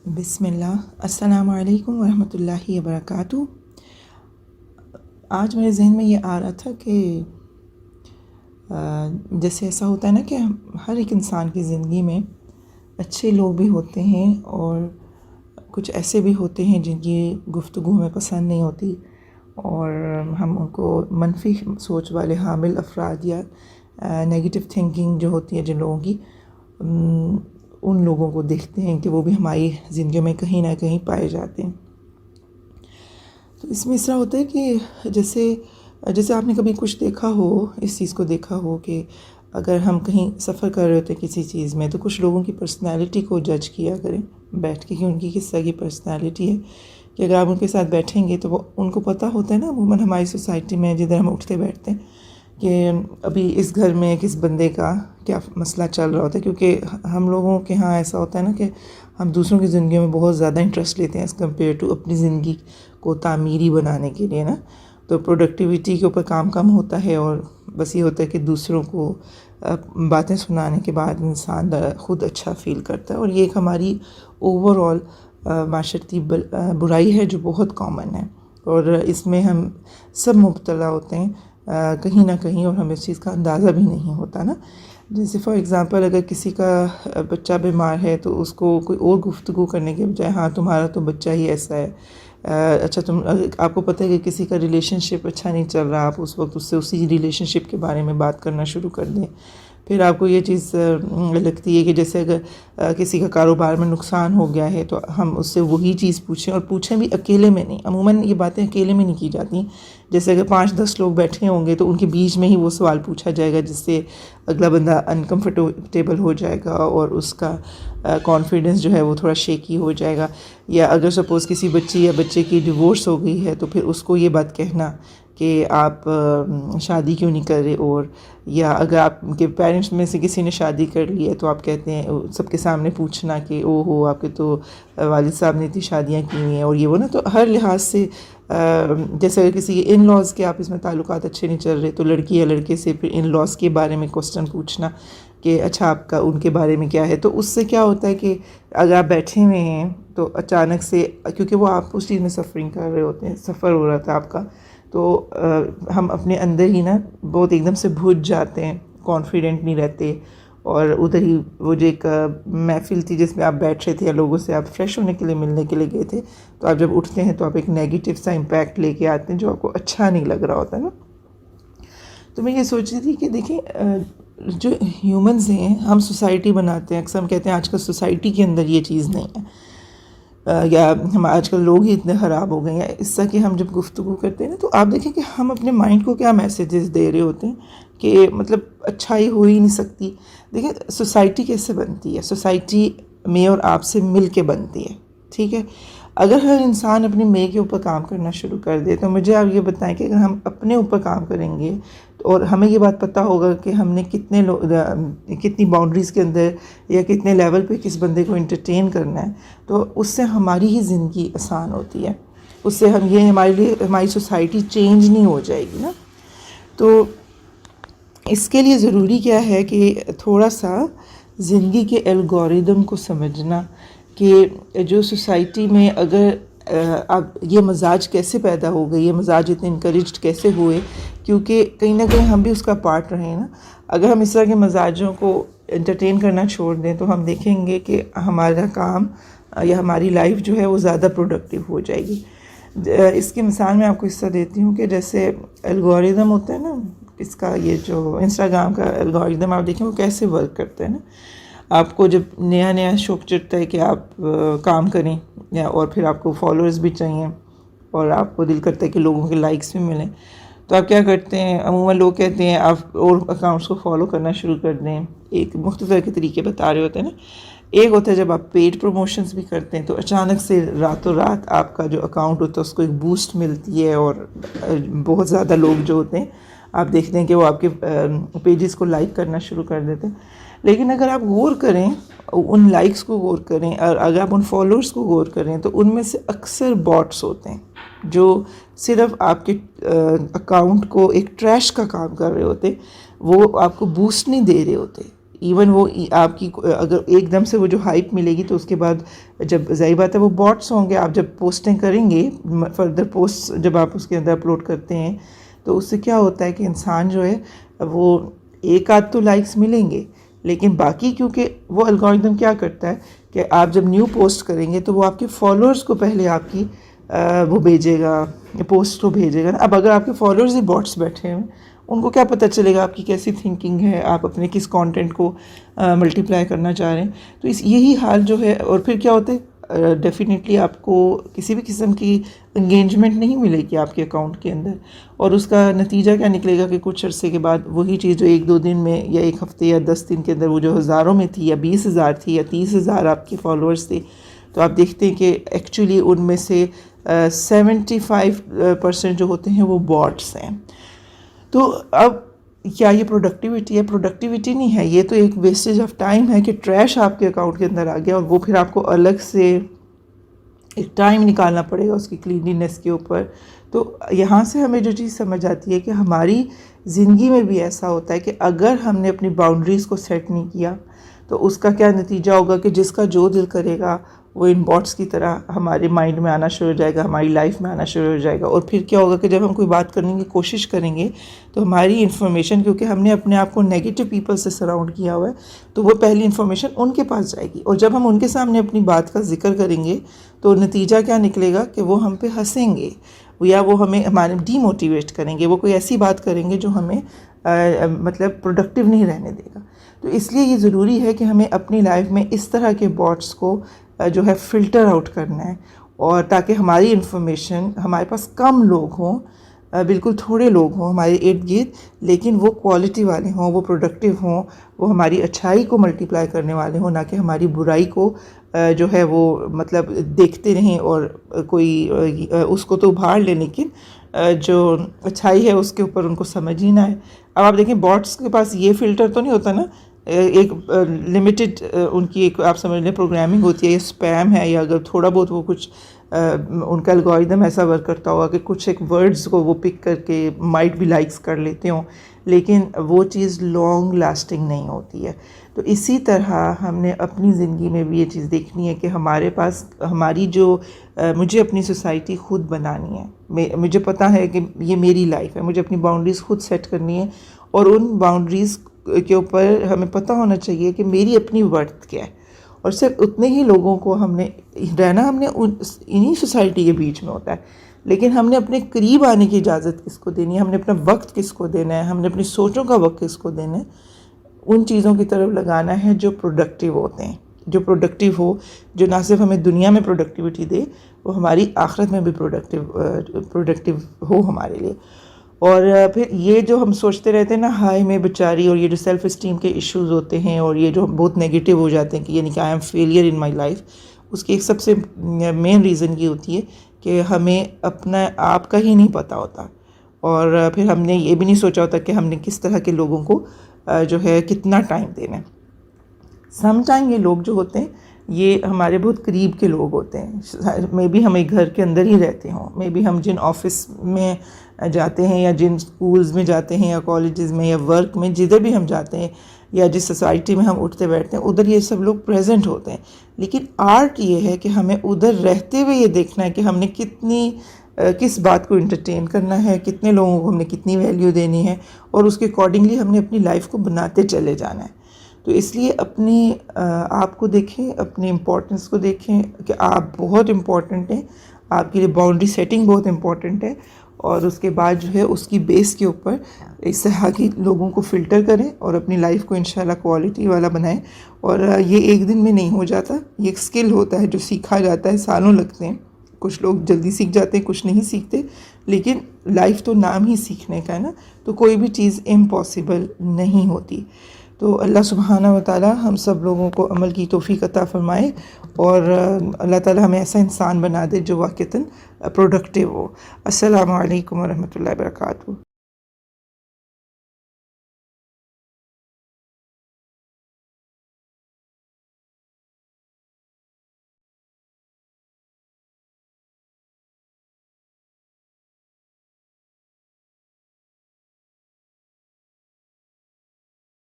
بسم اللہ، السلام علیکم ورحمۃ اللہ وبرکاتہ۔ آج میرے ذہن میں یہ آ رہا تھا کہ جیسے ایسا ہوتا ہے نا کہ ہر ایک انسان کی زندگی میں اچھے لوگ بھی ہوتے ہیں اور کچھ ایسے بھی ہوتے ہیں جن کی گفتگو ہمیں پسند نہیں ہوتی، اور ہم ان کو منفی سوچ والے حامل افراد یا نیگیٹو تھنکنگ جو ہوتی ہے جن لوگوں کی، ان لوگوں کو دیکھتے ہیں کہ وہ بھی ہماری زندگی میں کہیں نہ کہیں پائے جاتے ہیں۔ تو اس میں اس طرح ہوتا ہے کہ جیسے آپ نے کبھی کچھ دیکھا ہو، اس چیز کو دیکھا ہو کہ اگر ہم کہیں سفر کر رہے ہوتے ہیں کسی چیز میں، تو کچھ لوگوں کی پرسنالٹی کو جج کیا کریں بیٹھ کے کہ ان کی کس طرح کی پرسنالٹی ہے، کہ اگر آپ ان کے ساتھ بیٹھیں گے تو وہ ان کو پتہ ہوتا ہے نا عموماً ہماری سوسائٹی میں جدھر ہم اٹھتے بیٹھتے ہیں کہ ابھی اس گھر میں کس بندے کا کیا مسئلہ چل رہا ہوتا ہے، کیونکہ ہم لوگوں کے ہاں ایسا ہوتا ہے نا کہ ہم دوسروں کی زندگی میں بہت زیادہ انٹرسٹ لیتے ہیں ایز کمپیئر ٹو اپنی زندگی کو تعمیری بنانے کے لیے نا، تو پروڈکٹیوٹی کے اوپر کام کم ہوتا ہے، اور بس یہ ہوتا ہے کہ دوسروں کو باتیں سنانے کے بعد انسان خود اچھا فیل کرتا ہے، اور یہ ایک ہماری اوور آل معاشرتی برائی ہے جو بہت کامن ہے، اور اس میں ہم سب مبتلا ہوتے ہیں کہیں نہ کہیں، اور ہمیں اس چیز کا اندازہ بھی نہیں ہوتا نا۔ جیسے فار ایگزامپل اگر کسی کا بچہ بیمار ہے تو اس کو کوئی اور گفتگو کرنے کے بجائے ہاں تمہارا تو بچہ ہی ایسا ہے، اچھا آپ کو پتہ ہے کہ کسی کا ریلیشن شپ اچھا نہیں چل رہا، آپ اس وقت اس سے اسی ریلیشن شپ کے بارے میں بات کرنا شروع کر دیں۔ پھر آپ کو یہ چیز لگتی ہے کہ جیسے اگر کسی کا کاروبار میں نقصان ہو گیا ہے تو ہم اس سے وہی چیز پوچھیں، اور پوچھیں بھی اکیلے میں نہیں، عموماً یہ باتیں اکیلے میں نہیں کی جاتی، جیسے اگر 5-10 لوگ بیٹھے ہوں گے تو ان کے بیچ میں ہی وہ سوال پوچھا جائے گا جس سے اگلا بندہ انکمفرٹیبل ہو جائے گا اور اس کا کانفیڈنس جو ہے وہ تھوڑا شیکی ہو جائے گا۔ یا اگر سپوز کسی بچی یا بچے کی ڈیورس ہو گئی ہے تو پھر اس کو یہ بات کہنا کہ آپ شادی کیوں نہیں کر رہے، اور یا اگر آپ کے پیرنٹس میں سے کسی نے شادی کر لی ہے تو آپ کہتے ہیں سب کے سامنے پوچھنا کہ او ہو آپ کے تو والد صاحب نے اتنی شادیاں کی ہیں اور یہ وہ نا، تو ہر لحاظ سے جیسے اگر کسی ان لاز کے آپس میں تعلقات اچھے نہیں چل رہے تو لڑکی یا لڑکے سے پھر ان لاز کے بارے میں کوسچن پوچھنا کہ اچھا آپ کا ان کے بارے میں کیا ہے، تو اس سے کیا ہوتا ہے کہ اگر آپ بیٹھے ہوئے ہیں تو اچانک سے، کیونکہ وہ آپ اس چیز میں سفرنگ کر رہے ہوتے ہیں، سفر ہو رہا تھا آپ کا، تو ہم اپنے اندر ہی نا بہت ایک دم سے بھج جاتے ہیں، کانفیڈنٹ نہیں رہتے، اور ادھر ہی وہ جو ایک محفل تھی جس میں آپ بیٹھ رہے تھے یا لوگوں سے آپ فریش ہونے کے لیے ملنے کے لیے گئے تھے، تو آپ جب اٹھتے ہیں تو آپ ایک نیگیٹو سا امپیکٹ لے کے آتے ہیں جو آپ کو اچھا نہیں لگ رہا ہوتا ہے نا۔ تو میں یہ سوچ رہی تھی کہ دیکھیں جو ہیومنز ہیں ہم سوسائٹی بناتے ہیں، اکثر ہم کہتے ہیں آج کل سوسائٹی کے اندر یہ چیز نہیں ہے، یا ہم آج کل لوگ ہی اتنے خراب ہو گئے ہیں، اس طرح کہ ہم جب گفتگو کرتے ہیں نا تو آپ دیکھیں کہ ہم اپنے مائنڈ کو کیا میسیجز دے رہے ہوتے ہیں کہ مطلب اچھائی ہو ہی نہیں سکتی۔ دیکھیں سوسائٹی کیسے بنتی ہے، سوسائٹی میں اور آپ سے مل کے بنتی ہے، ٹھیک ہے۔ اگر ہر انسان اپنے میں کے اوپر کام کرنا شروع کر دے تو مجھے آپ یہ بتائیں کہ اگر ہم اپنے اوپر کام کریں گے اور ہمیں یہ بات پتہ ہوگا کہ ہم نے کتنی باؤنڈریز کے اندر یا کتنے لیول پہ کس بندے کو انٹرٹین کرنا ہے، تو اس سے ہماری ہی زندگی آسان ہوتی ہے، اس سے ہمارے لیے ہماری سوسائٹی چینج نہیں ہو جائے گی نا۔ تو اس کے لیے ضروری کیا ہے کہ تھوڑا سا زندگی کے الگوریدم کو سمجھنا، کہ جو سوسائٹی میں اگر اب یہ مزاج کیسے پیدا ہو گئی، یہ مزاج اتنے انکریجڈ کیسے ہوئے، کیونکہ کہیں نہ کہیں ہم بھی اس کا پارٹ رہے ہیں نا۔ اگر ہم اس طرح کے مزاجوں کو انٹرٹین کرنا چھوڑ دیں تو ہم دیکھیں گے کہ ہمارا کام یا ہماری لائف جو ہے وہ زیادہ پروڈکٹیو ہو جائے گی۔ اس کی مثال میں آپ کو اس طرح دیتی ہوں کہ جیسے الگوریدم ہوتا ہے نا، اس کا یہ جو انسٹاگرام کا الگوریدم آپ دیکھیں وہ کیسے ورک کرتا ہے نا۔ آپ کو جب نیا نیا شوق چڑھتا ہے کہ آپ کام کریں، اور پھر آپ کو فالوورز بھی چاہیے اور آپ کو دل کرتا ہے کہ لوگوں کے لائکس بھی ملیں، تو آپ کیا کرتے ہیں، عموماً لوگ کہتے ہیں آپ اور اکاؤنٹس کو فالو کرنا شروع کر دیں، ایک مختصر کے طریقے بتا رہے ہوتے ہیں نا۔ ایک ہوتا ہے جب آپ پیڈ پروموشنز بھی کرتے ہیں تو اچانک سے راتوں رات آپ کا جو اکاؤنٹ ہوتا ہے اس کو ایک بوسٹ ملتی ہے، اور بہت زیادہ لوگ جو ہوتے ہیں آپ دیکھتے ہیں کہ وہ آپ کے پیجز کو لائک کرنا شروع کر دیتے ہیں۔ لیکن اگر آپ غور کریں ان لائکس کو، غور کریں، اور اگر آپ ان فالوورز کو غور کریں تو ان میں سے اکثر باٹس ہوتے ہیں جو صرف آپ کے اکاؤنٹ کو ایک ٹریش کا کام کر رہے ہوتے، وہ آپ کو بوسٹ نہیں دے رہے ہوتے، ایون وہ آپ کی اگر ایک دم سے وہ جو ہائپ ملے گی تو اس کے بعد جب ظاہر بات ہے وہ باٹس ہوں گے، آپ جب پوسٹیں کریں گے فردر پوسٹ جب آپ اس کے اندر اپلوڈ کرتے ہیں تو اس سے کیا ہوتا ہے کہ انسان جو ہے وہ ایک آدھ تو لائکس ملیں گے، لیکن باقی کیونکہ وہ الگورتھم کیا کرتا ہے کہ آپ جب نیو پوسٹ کریں گے تو وہ آپ کے فالوورز کو پہلے آپ کی وہ بھیجے گا، پوسٹ کو بھیجے گا نا۔ اب اگر آپ کے فالوورز ہی باٹس بیٹھے ہیں، ان کو کیا پتہ چلے گا آپ کی کیسی تھنکنگ ہے، آپ اپنے کس کانٹینٹ کو ملٹیپلائی کرنا چاہ رہے ہیں۔ تو یہی حال جو ہے، اور پھر کیا ہوتا ہے ڈیفینیٹلی آپ کو کسی بھی قسم کی انگیجمنٹ نہیں ملے گی آپ کے اکاؤنٹ کے اندر، اور اس کا نتیجہ کیا نکلے گا کہ کچھ عرصے کے بعد وہی چیز جو ایک دو دن میں یا ایک ہفتے یا 10 دن کے اندر وہ جو ہزاروں میں تھی یا 20,000 تھی یا 30,000 آپ کے فالوورز تھے، تو آپ دیکھتے ہیں کہ ایکچولی ان میں سے 75% جو ہوتے ہیں وہ باٹس ہیں۔ تو اب کیا یہ پروڈکٹیوٹی ہے؟ پروڈکٹیوٹی نہیں ہے، یہ تو ایک ویسٹیج آف ٹائم ہے کہ ٹریش آپ کے اکاؤنٹ کے اندر آ گیا، اور وہ پھر آپ کو الگ سے ایک ٹائم نکالنا پڑے گا اس کی کلینینس کے اوپر۔ تو یہاں سے ہمیں جو چیز سمجھ آتی ہے کہ ہماری زندگی میں بھی ایسا ہوتا ہے کہ اگر ہم نے اپنی باؤنڈریز کو سیٹ نہیں کیا تو اس کا کیا نتیجہ ہوگا کہ جس کا جو دل کرے گا وہ ان باٹس کی طرح ہمارے مائنڈ میں آنا شروع ہو جائے گا، ہماری لائف میں آنا شروع ہو جائے گا، اور پھر کیا ہوگا کہ جب ہم کوئی بات کرنے کی کوشش کریں گے تو ہماری انفارمیشن، کیونکہ ہم نے اپنے آپ کو نیگیٹو پیپل سے سراؤنڈ کیا ہوا ہے، تو وہ پہلی انفارمیشن ان کے پاس جائے گی، اور جب ہم ان کے سامنے اپنی بات کا ذکر کریں گے تو نتیجہ کیا نکلے گا کہ وہ ہم پہ ہنسیں گے، یا وہ ہمیں ہمارے ڈی موٹیویٹ کریں گے، وہ کوئی ایسی بات کریں گے جو ہمیں مطلب پروڈکٹیو نہیں رہنے دے گا۔ تو اس لیے یہ ضروری ہے کہ ہمیں اپنی لائف میں اس طرح کے باٹس کو جو ہے فلٹر آؤٹ کرنا ہے، اور تاکہ ہماری انفارمیشن ہمارے پاس کم لوگ ہوں، بالکل تھوڑے لوگ ہوں ہمارے ارد گرد، لیکن وہ کوالٹی والے ہوں، وہ پروڈکٹیو ہوں، وہ ہماری اچھائی کو ملٹیپلائی کرنے والے ہوں، نہ کہ ہماری برائی کو جو ہے وہ مطلب دیکھتے رہیں اور کوئی اس کو تو ابھار لیں، لیکن جو اچھائی ہے اس کے اوپر ان کو سمجھ ہی نہ آئے۔ اب آپ دیکھیں باٹس کے پاس یہ فلٹر تو نہیں ہوتا نا، ایک لمیٹڈ ان کی ایک آپ سمجھ لیں پروگرامنگ ہوتی ہے، یہ اسپیم ہے، یا اگر تھوڑا بہت وہ کچھ ان کا الگورتھم ایسا ورک کرتا ہوگا کہ کچھ ایک ورڈز کو وہ پک کر کے مائٹ بھی لائکس کر لیتے ہوں، لیکن وہ چیز لانگ لاسٹنگ نہیں ہوتی ہے۔ تو اسی طرح ہم نے اپنی زندگی میں بھی یہ چیز دیکھنی ہے کہ ہمارے پاس ہماری جو مجھے اپنی سوسائٹی خود بنانی ہے، مجھے پتہ ہے کہ یہ میری لائف ہے، مجھے اپنی باؤنڈریز خود سیٹ کرنی ہے، اور ان باؤنڈریز کے اوپر ہمیں پتہ ہونا چاہیے کہ میری اپنی ورتھ کیا ہے، اور صرف اتنے ہی لوگوں کو ہم نے رہنا، ہم نے انہی سوسائٹی کے بیچ میں ہوتا ہے، لیکن ہم نے اپنے قریب آنے کی اجازت کس کو دینی ہے، ہم نے اپنا وقت کس کو دینا ہے، ہم نے اپنی سوچوں کا وقت کس کو دینا ہے، ان چیزوں کی طرف لگانا ہے جو پروڈکٹیو ہوتے ہیں، جو پروڈکٹیو ہو، جو نہ صرف ہمیں دنیا میں پروڈکٹیوٹی دے، وہ ہماری آخرت میں بھی پروڈکٹیو ہو ہمارے لیے۔ اور پھر یہ جو ہم سوچتے رہتے ہیں نا ہائے میں بیچاری، اور یہ جو سیلف اسٹیم کے ایشوز ہوتے ہیں، اور یہ جو بہت نیگیٹو ہو جاتے ہیں کہ یعنی کہ I am failure in my life, اس کی ایک سب سے مین ریزن یہ ہوتی ہے کہ ہمیں اپنا آپ کا ہی نہیں پتہ ہوتا، اور پھر ہم نے یہ بھی نہیں سوچا ہوتا کہ ہم نے کس طرح کے لوگوں کو جو ہے کتنا ٹائم دینا ہے۔ سم ٹائم یہ لوگ جو ہوتے ہیں یہ ہمارے بہت قریب کے لوگ ہوتے ہیں، میں بھی ہم ایک گھر کے اندر ہی رہتے ہوں، میں بھی ہم جن آفس میں جاتے ہیں یا جن سکولز میں جاتے ہیں یا کالجز میں یا ورک میں، جدھر بھی ہم جاتے ہیں یا جس سوسائٹی میں ہم اٹھتے بیٹھتے ہیں ادھر یہ سب لوگ پریزنٹ ہوتے ہیں، لیکن آرٹ یہ ہے کہ ہمیں ادھر رہتے ہوئے یہ دیکھنا ہے کہ ہم نے کس بات کو انٹرٹین کرنا ہے، کتنے لوگوں کو ہم نے کتنی ویلیو دینی ہے، اور اس کے اکارڈنگلی ہم نے اپنی لائف کو بناتے چلے جانا ہے۔ تو اس لیے اپنی آپ کو دیکھیں، اپنی امپورٹنس کو دیکھیں کہ آپ بہت امپورٹنٹ ہیں، آپ کے لیے باؤنڈری سیٹنگ بہت امپورٹنٹ ہے، اور اس کے بعد جو ہے اس کی بیس کے اوپر اس طرح کی لوگوں کو فلٹر کریں اور اپنی لائف کو انشاءاللہ کوالٹی والا بنائیں۔ اور یہ ایک دن میں نہیں ہو جاتا، یہ ایک سکل ہوتا ہے جو سیکھا جاتا ہے، سالوں لگتے ہیں، کچھ لوگ جلدی سیکھ جاتے ہیں، کچھ نہیں سیکھتے، لیکن لائف تو نام ہی سیکھنے کا ہے نا، تو کوئی بھی چیز امپاسبل نہیں ہوتی۔ تو اللہ سبحانہ و تعالی ہم سب لوگوں کو عمل کی توفیق عطا فرمائے، اور اللہ تعالی ہمیں ایسا انسان بنا دے جو واقعتاً پروڈکٹیو ہو۔ السلام علیکم ورحمۃ اللہ وبرکاتہ۔